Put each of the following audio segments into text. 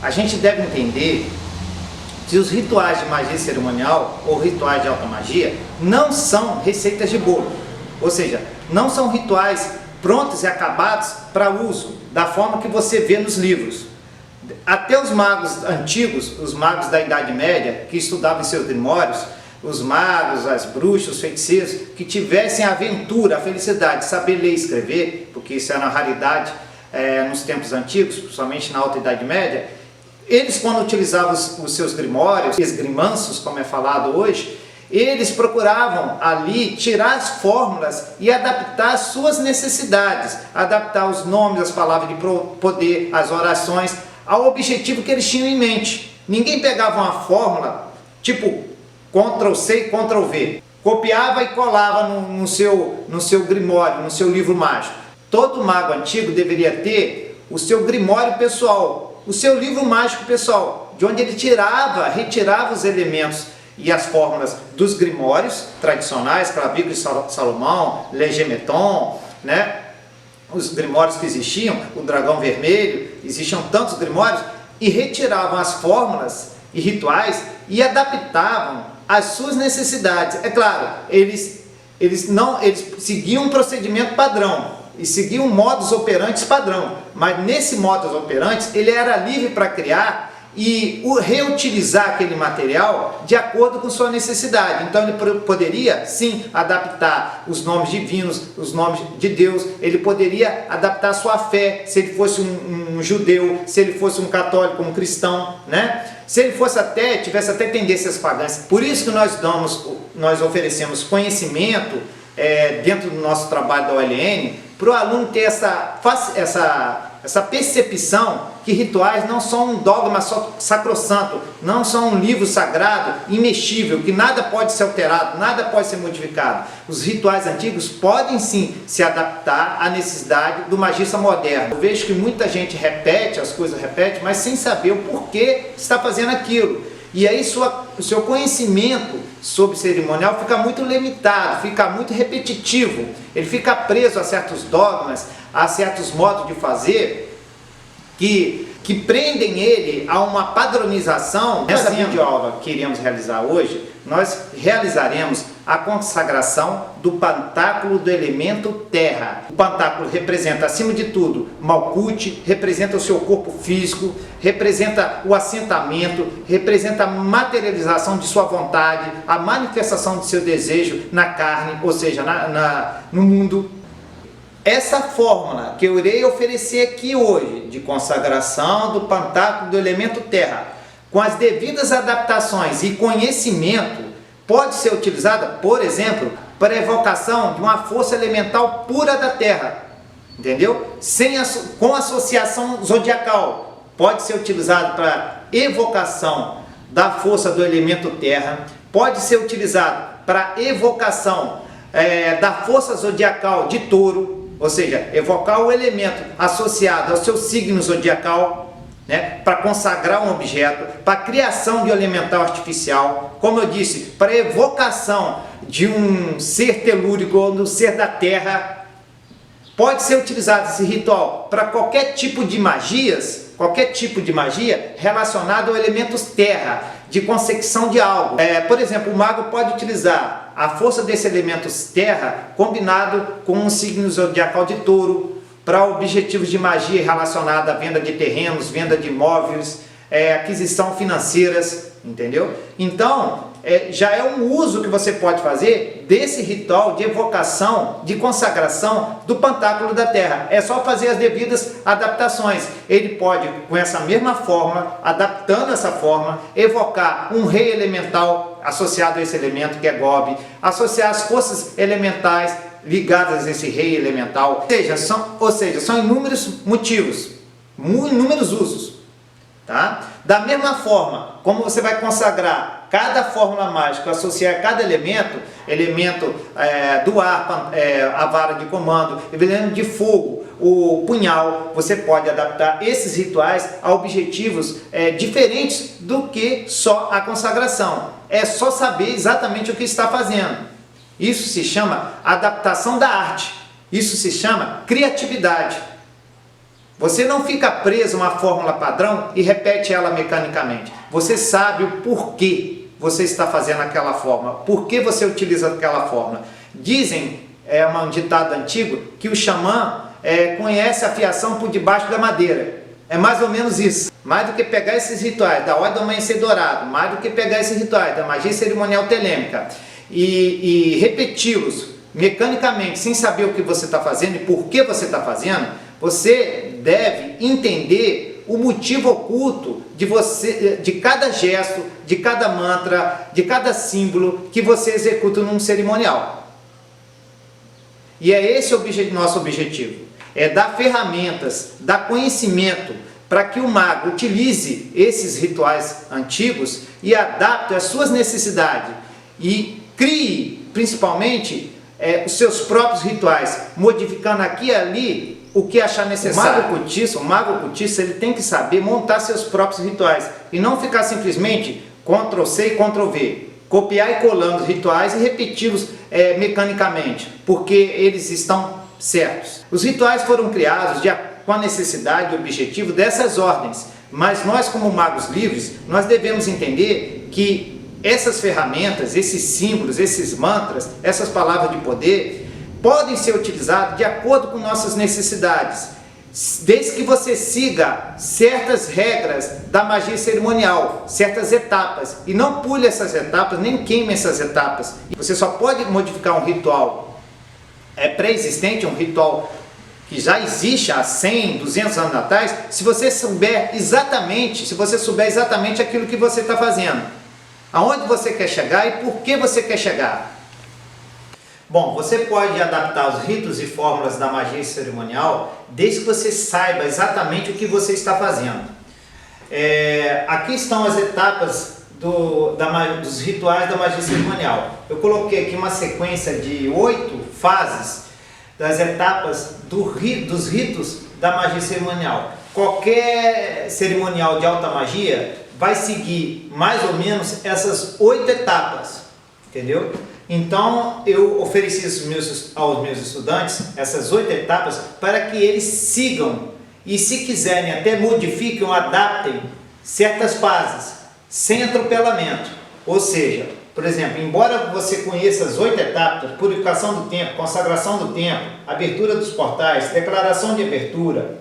a gente deve entender que os rituais de magia cerimonial ou rituais de alta magia não são receitas de bolo, ou seja, não são rituais prontos e acabados para uso, da forma que você vê nos livros. Até os magos antigos, os magos da Idade Média, que estudavam em seus grimórios, os magos, as bruxas, os feiticeiros, que tivessem a aventura, a felicidade de saber ler e escrever, porque isso era uma raridade nos tempos antigos, principalmente na Alta Idade Média, eles, quando utilizavam os seus grimórios, esgrimanços, como é falado hoje, eles procuravam ali tirar as fórmulas e adaptar as suas necessidades, adaptar os nomes, as palavras de poder, as orações, ao objetivo que eles tinham em mente. Ninguém pegava uma fórmula, tipo Ctrl+C e Ctrl+V, copiava e colava no seu grimório, no seu livro mágico. Todo mago antigo deveria ter o seu grimório pessoal, o seu livro mágico pessoal, de onde ele retirava os elementos e as fórmulas dos grimórios tradicionais, Clavículo de Salomão, Legemeton, né? Os grimórios que existiam, o Dragão Vermelho, existiam tantos grimórios, e retiravam as fórmulas e rituais e adaptavam às suas necessidades. É claro, eles seguiam um procedimento padrão, e seguiam um modus operandi padrão, mas nesse modus operandi ele era livre para criar e reutilizar aquele material de acordo com sua necessidade. Então ele poderia sim adaptar os nomes divinos, os nomes de Deus, ele poderia adaptar a sua fé, se ele fosse um judeu, se ele fosse um católico, um cristão, né? Se ele tivesse até tendências pagãs. Por isso que nós oferecemos conhecimento dentro do nosso trabalho da OLN, para o aluno ter essa percepção que rituais não são um dogma sacrossanto, não são um livro sagrado, imexível, que nada pode ser alterado, nada pode ser modificado. Os rituais antigos podem sim se adaptar à necessidade do magista moderno. Eu vejo que muita gente repete as coisas, mas sem saber o porquê está fazendo aquilo. E aí o seu conhecimento sobre cerimonial fica muito limitado, fica muito repetitivo, ele fica preso a certos dogmas, a certos modos de fazer que prendem ele a uma padronização. Nessa videoaula que iremos realizar hoje, nós realizaremos a consagração do pantáculo do elemento terra. O pantáculo representa, acima de tudo, Malkuth, representa o seu corpo físico, representa o assentamento, representa a materialização de sua vontade, a manifestação de seu desejo na carne, ou seja, no mundo. Essa fórmula que eu irei oferecer aqui hoje, de consagração do pantáculo do elemento terra, com as devidas adaptações e conhecimento, pode ser utilizada, por exemplo, para evocação de uma força elemental pura da terra, entendeu? Com associação zodiacal, pode ser utilizado para evocação da força do elemento terra, pode ser utilizado para evocação da força zodiacal de touro, ou seja, evocar o elemento associado ao seu signo zodiacal, né, para consagrar um objeto, para a criação de um elemental artificial, como eu disse, para a evocação de um ser telúrico ou do ser da terra. Pode ser utilizado esse ritual para qualquer tipo de magia relacionado ao elementos terra, de consecução de algo. Por exemplo, o mago pode utilizar a força desse elemento terra combinado com um signo zodiacal de touro, para objetivos de magia relacionada à venda de terrenos, venda de imóveis, aquisição financeiras, entendeu? Então, já é um uso que você pode fazer desse ritual de evocação, de consagração do pantáculo da terra. É só fazer as devidas adaptações. Ele pode, com essa mesma forma, adaptando essa forma, evocar um rei elemental associado a esse elemento, que é Gobi, associar as forças elementais ligadas a esse rei elemental, ou seja, são inúmeros motivos, inúmeros usos, tá? Da mesma forma, como você vai consagrar cada fórmula mágica, associar cada elemento do ar, a vara de comando, elemento de fogo, o punhal, você pode adaptar esses rituais a objetivos diferentes do que só a consagração. É só saber exatamente o que está fazendo. Isso se chama adaptação da arte. Isso se chama criatividade. Você não fica preso a uma fórmula padrão e repete ela mecanicamente. Você sabe o porquê você está fazendo aquela forma, por que você utiliza aquela fórmula. Dizem, é um ditado antigo, que o xamã conhece a fiação por debaixo da madeira. É mais ou menos isso. Mais do que pegar esses rituais da Ordem do Amanhecer Dourado, mais do que pegar esses rituais da magia cerimonial telêmica e repeti-los mecanicamente, sem saber o que você está fazendo e por que você está fazendo, você deve entender o motivo oculto de cada gesto, de cada mantra, de cada símbolo que você executa num cerimonial. E é esse o nosso objetivo, é dar ferramentas, dar conhecimento para que o mago utilize esses rituais antigos e adapte às suas necessidades e crie, principalmente, os seus próprios rituais, modificando aqui e ali o que achar necessário. O mago ocultista, ele tem que saber montar seus próprios rituais e não ficar simplesmente Ctrl+C e Ctrl+V, copiar e colando os rituais e repeti-los mecanicamente, porque eles estão certos. Os rituais foram criados com a necessidade e objetivo dessas ordens, mas nós, como magos livres, nós devemos entender que essas ferramentas, esses símbolos, esses mantras, essas palavras de poder podem ser utilizados de acordo com nossas necessidades, desde que você siga certas regras da magia cerimonial, certas etapas, e não pule essas etapas, nem queime essas etapas. Você só pode modificar um ritual pré-existente, um ritual que já existe há 100, 200 anos atrás, se você souber exatamente aquilo que você está fazendo, aonde você quer chegar e por que você quer chegar. Bom, você pode adaptar os ritos e fórmulas da magia cerimonial desde que você saiba exatamente o que você está fazendo. Aqui estão as etapas dos rituais da magia cerimonial. Eu coloquei aqui uma sequência de 8 fases das etapas dos ritos da magia cerimonial. Qualquer cerimonial de alta magia vai seguir mais ou menos essas 8 etapas, entendeu? Então eu ofereci aos meus estudantes essas 8 etapas para que eles sigam e, se quiserem, até modifiquem ou adaptem certas fases, sem atropelamento. Ou seja, por exemplo, embora você conheça as 8 etapas: purificação do templo, consagração do templo, abertura dos portais, declaração de abertura,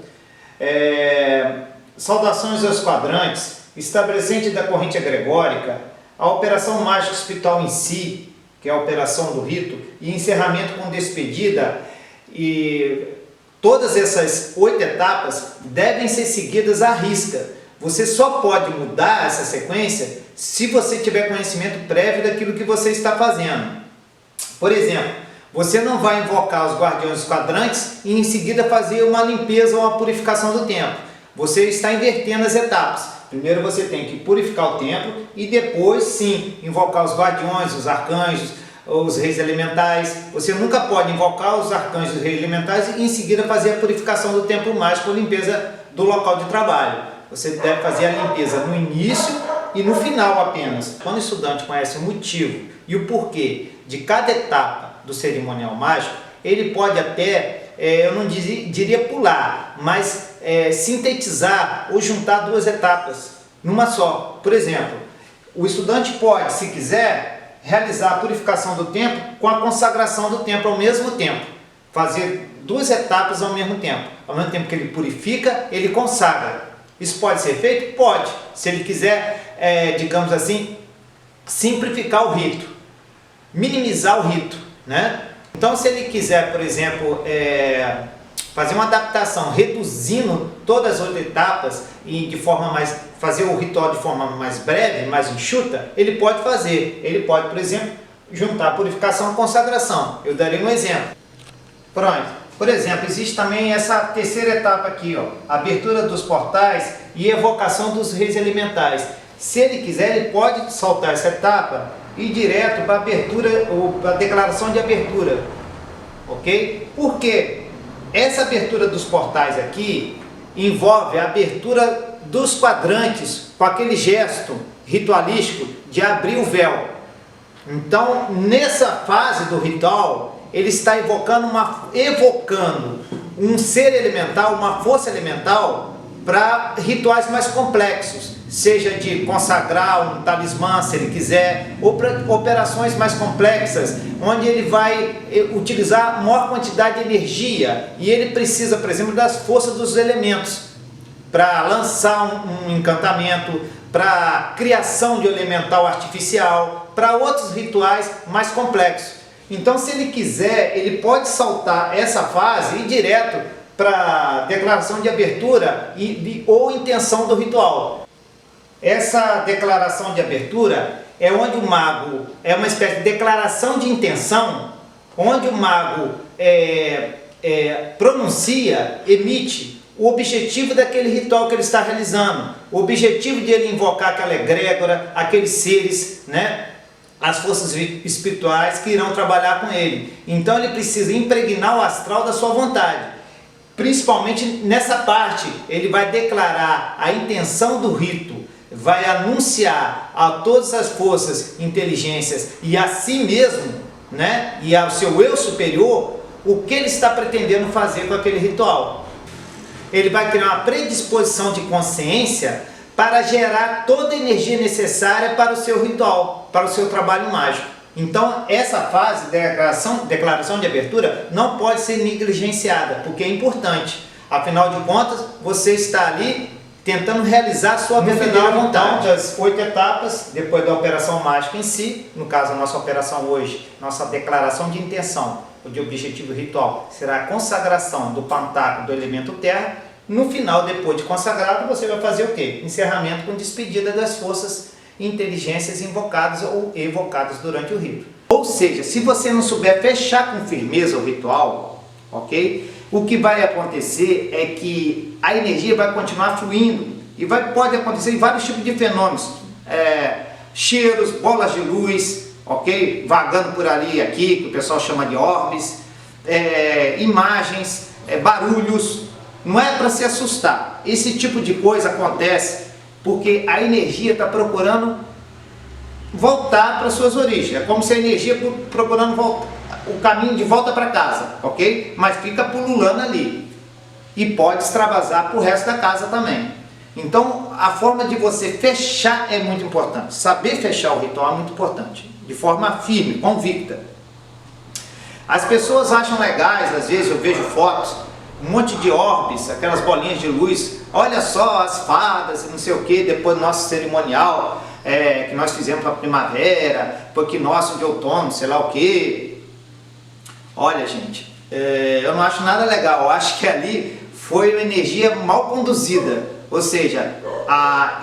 saudações aos quadrantes, estabelecente da corrente egregórica, a operação mágica espiritual em si, que é a operação do rito, e encerramento com despedida, e todas essas 8 etapas devem ser seguidas à risca. Você só pode mudar essa sequência se você tiver conhecimento prévio daquilo que você está fazendo. Por exemplo, você não vai invocar os guardiões dos quadrantes e em seguida fazer uma limpeza ou uma purificação do templo. Você está invertendo as etapas. Primeiro você tem que purificar o templo e depois sim invocar os guardiões, os arcanjos, os reis elementais. Você nunca pode invocar os arcanjos e os reis elementais e em seguida fazer a purificação do templo mágico ou limpeza do local de trabalho. Você deve fazer a limpeza no início e no final apenas. Quando o estudante conhece o motivo e o porquê de cada etapa do cerimonial mágico, ele pode até, eu não diria pular, mas sintetizar ou juntar 2 etapas numa só. Por exemplo, o estudante pode, se quiser, realizar a purificação do templo com a consagração do templo ao mesmo tempo. Fazer 2 etapas ao mesmo tempo. Ao mesmo tempo que ele purifica, ele consagra. Isso pode ser feito? Pode. Se ele quiser, digamos assim, simplificar o rito, minimizar o rito, né? Então, se ele quiser, por exemplo, fazer uma adaptação, reduzindo todas as 8 etapas e fazer o ritual de forma mais breve, mais enxuta, ele pode fazer. Ele pode, por exemplo, juntar purificação e consagração. Eu darei um exemplo. Pronto. Por exemplo, existe também essa 3ª etapa aqui, ó, abertura dos portais e evocação dos reis elementais. Se ele quiser, ele pode saltar essa etapa e ir direto para a abertura ou para a declaração de abertura, ok? Porque essa abertura dos portais aqui envolve a abertura dos quadrantes com aquele gesto ritualístico de abrir o véu. Então, nessa fase do ritual, ele está evocando um ser elemental, uma força elemental para rituais mais complexos, seja de consagrar um talismã, se ele quiser, ou para operações mais complexas, onde ele vai utilizar maior quantidade de energia e ele precisa, por exemplo, das forças dos elementos para lançar um encantamento, para criação de elemental artificial, para outros rituais mais complexos. Então, se ele quiser, ele pode saltar essa fase e ir direto para declaração de abertura ou intenção do ritual. Essa declaração de abertura é onde o mago, é uma espécie de declaração de intenção, onde o mago pronuncia, emite o objetivo daquele ritual que ele está realizando, o objetivo de ele invocar aquela egrégora, aqueles seres, né? As forças espirituais que irão trabalhar com ele. Então ele precisa impregnar o astral da sua vontade. Principalmente nessa parte, ele vai declarar a intenção do rito, vai anunciar a todas as forças, inteligências e a si mesmo, né? E ao seu eu superior, o que ele está pretendendo fazer com aquele ritual. Ele vai criar uma predisposição de consciência para gerar toda a energia necessária para o seu ritual, para o seu trabalho mágico. Então, essa fase de declaração de abertura não pode ser negligenciada, porque é importante. Afinal de contas, você está ali tentando realizar a sua verdadeira vontade. Das 8 etapas, depois da operação mágica em si, no caso a nossa operação hoje, nossa declaração de intenção, ou de objetivo ritual, será a consagração do pantáculo do elemento terra. No final, depois de consagrado, você vai fazer o quê? Encerramento com despedida das forças e inteligências invocadas ou evocadas durante o rito. Ou seja, se você não souber fechar com firmeza o ritual, ok? O que vai acontecer é que a energia vai continuar fluindo e pode acontecer vários tipos de fenômenos, cheiros, bolas de luz, ok? Vagando por ali e aqui, que o pessoal chama de orbes, imagens, barulhos. Não é para se assustar. Esse tipo de coisa acontece porque a energia está procurando voltar para suas origens. É como se a energia procurando o caminho de volta para casa, ok? Mas fica pululando ali e pode extravasar para o resto da casa também. Então, a forma de você fechar é muito importante. Saber fechar o ritual é muito importante, de forma firme, convicta. As pessoas acham legais, às vezes eu vejo fotos, um monte de orbes, aquelas bolinhas de luz, olha só as fadas e não sei o que, depois do nosso cerimonial que nós fizemos para a primavera, para o equinócio de outono, sei lá o que. Olha, gente, eu não acho nada legal, eu acho que ali foi uma energia mal conduzida, ou seja,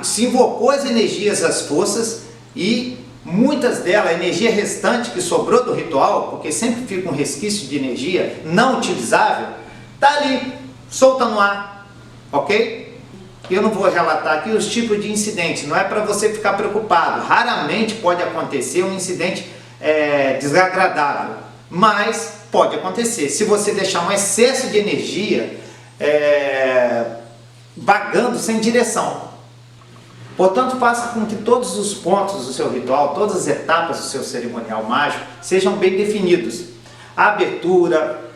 se invocou as energias, as forças, e muitas delas, a energia restante que sobrou do ritual, porque sempre fica um resquício de energia não utilizável, está ali, solta no ar, ok? Eu não vou relatar aqui os tipos de incidentes, não é para você ficar preocupado. Raramente pode acontecer um incidente desagradável, mas pode acontecer. Se você deixar um excesso de energia vagando sem direção. Portanto, faça com que todos os pontos do seu ritual, todas as etapas do seu cerimonial mágico sejam bem definidos. A abertura,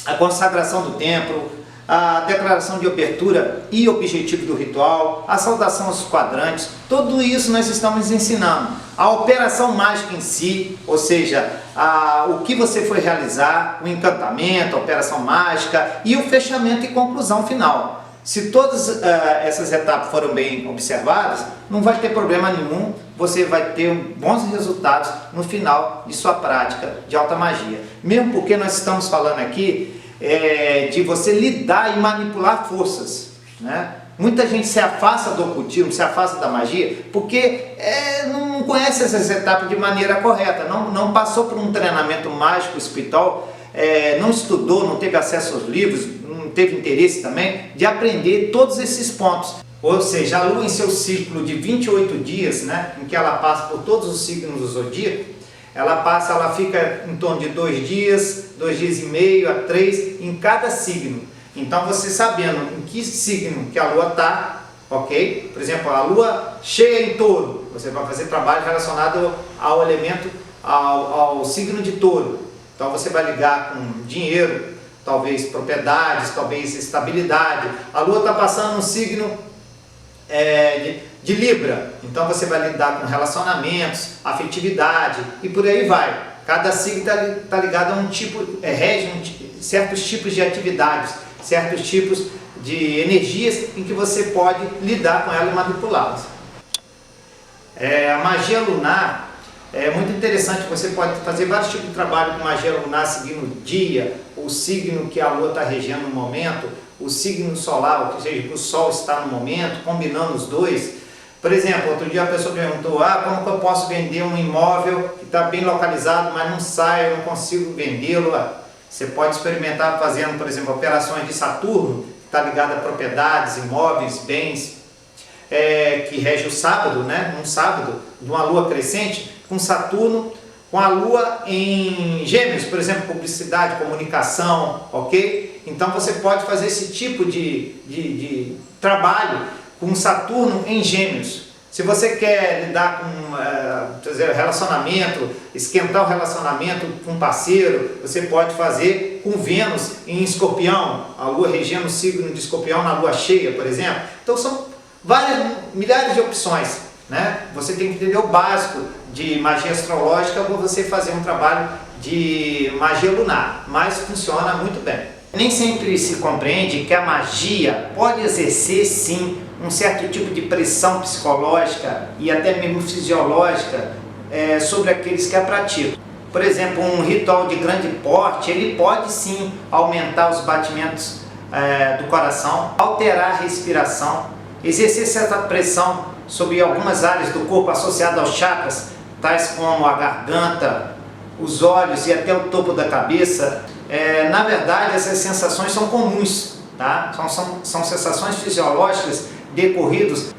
a consagração do templo, a declaração de abertura e objetivo do ritual, a saudação aos quadrantes, tudo isso nós estamos ensinando. A operação mágica em si, ou seja, o que você foi realizar, o encantamento, a operação mágica e o fechamento e conclusão final. Se todas essas etapas foram bem observadas, não vai ter problema nenhum, você vai ter bons resultados no final de sua prática de alta magia. Mesmo porque nós estamos falando aqui de você lidar e manipular forças, né? Muita gente se afasta do ocultismo, se afasta da magia, porque não conhece essas etapas de maneira correta, não passou por um treinamento mágico, espiritual, não estudou, não teve acesso aos livros, não teve interesse também de aprender todos esses pontos. Ou seja, a Lua em seu ciclo de 28 dias, né, em que ela passa por todos os signos do zodíaco, ela fica em torno de 2 dias, 2 dias e meio a 3 em cada signo. Então você sabendo em que signo que a Lua está, ok? Por exemplo, a Lua cheia em Touro, você vai fazer trabalho relacionado ao elemento, ao signo de Touro. Então você vai ligar com dinheiro, talvez propriedades, talvez estabilidade. A Lua está passando no signo de Libra, então você vai lidar com relacionamentos, afetividade e por aí vai. Cada signo está ligado a um tipo, rege certos tipos de atividades, certos tipos de energias em que você pode lidar com elas e manipulá-las. A magia lunar é muito interessante, você pode fazer vários tipos de trabalho com magia lunar seguindo o dia, o signo que a Lua está regendo no momento, o signo solar, ou seja, que o Sol está no momento, combinando os dois. Por exemplo, outro dia a pessoa perguntou, como que eu posso vender um imóvel que está bem localizado, mas não sai, eu não consigo vendê-lo? Você pode experimentar fazendo, por exemplo, operações de Saturno, que está ligado a propriedades, imóveis, bens, que rege o sábado, né? Um sábado, de uma Lua crescente, com Saturno, com a Lua em Gêmeos, por exemplo, publicidade, comunicação, ok? Então você pode fazer esse tipo de trabalho com Saturno em Gêmeos. Se você quer lidar com relacionamento, esquentar o relacionamento com um parceiro, você pode fazer com Vênus em Escorpião, a Lua regendo o signo de Escorpião na Lua cheia, por exemplo. Então são milhares de opções, né? Você tem que entender o básico de magia astrológica para você fazer um trabalho de magia lunar, mas funciona muito bem. Nem sempre se compreende que a magia pode exercer sim um certo tipo de pressão psicológica e até mesmo fisiológica sobre aqueles que a praticam. Por exemplo, um ritual de grande porte, ele pode sim aumentar os batimentos do coração, alterar a respiração, exercer certa pressão sobre algumas áreas do corpo associadas aos chakras, tais como a garganta, os olhos e até o topo da cabeça. Na verdade, essas sensações são comuns, tá? São sensações fisiológicas decorridos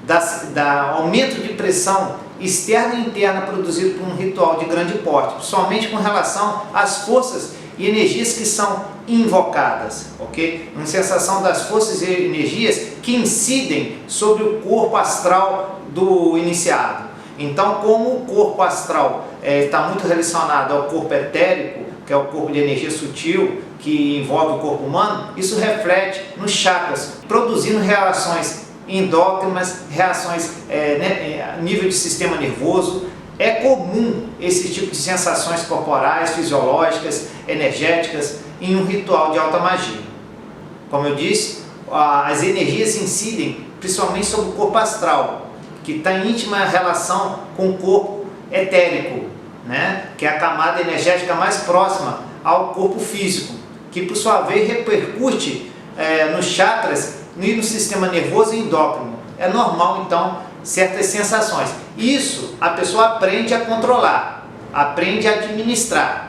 da aumento de pressão externa e interna produzido por um ritual de grande porte, principalmente com relação às forças e energias que são invocadas, ok? Uma sensação das forças e energias que incidem sobre o corpo astral do iniciado. Então, como o corpo astral está muito relacionado ao corpo etérico, que é o corpo de energia sutil, que envolve o corpo humano, isso reflete nos chakras, produzindo reações endócrinas, reações a nível de sistema nervoso. É comum esse tipo de sensações corporais, fisiológicas, energéticas em um ritual de alta magia. Como eu disse, as energias incidem principalmente sobre o corpo astral, que está em íntima relação com o corpo etérico, né? Que é a camada energética mais próxima ao corpo físico, que por sua vez repercute nos chakras e no sistema nervoso e endócrino. É normal então certas sensações. Isso a pessoa aprende a controlar, aprende a administrar.